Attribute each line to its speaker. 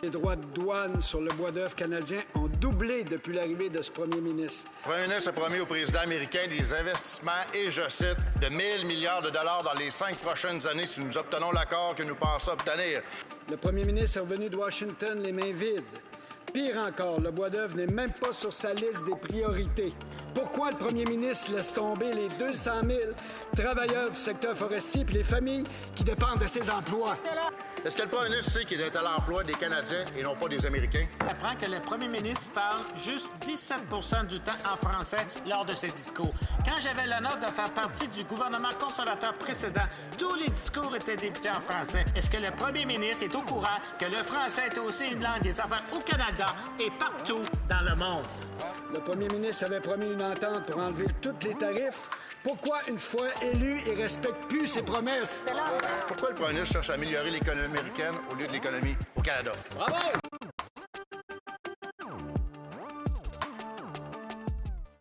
Speaker 1: Les droits de douane sur le bois d'œuvre canadien ont doublé depuis l'arrivée de ce premier ministre.
Speaker 2: Le premier ministre a promis au président américain des investissements, et je cite, de 1 000 milliards de dollars dans les 5 prochaines années si nous obtenons l'accord que nous pensons obtenir.
Speaker 1: Le premier ministre est revenu de Washington les mains vides. Pire encore, le bois d'œuvre n'est même pas sur sa liste des priorités. Pourquoi le premier ministre laisse tomber les 200 000 travailleurs du secteur forestier et les familles qui dépendent de ces emplois?
Speaker 2: Est-ce que le premier ministre sait qu'il est à l'emploi des Canadiens et non pas des Américains?
Speaker 3: J'apprends que le premier ministre parle juste 17 du temps en français lors de ses discours. Quand j'avais l'honneur de faire partie du gouvernement conservateur précédent, tous les discours étaient débutés en français. Est-ce que le premier ministre est au courant que le français est aussi une langue des affaires au Canada et partout dans le monde?
Speaker 1: Le premier ministre avait promis une entente pour enlever tous les tarifs. Pourquoi, une fois élu, il respecte plus ses promesses?
Speaker 2: Pourquoi le premier ministre cherche à améliorer l'économie américaine au lieu de l'économie au Canada?
Speaker 1: Bravo!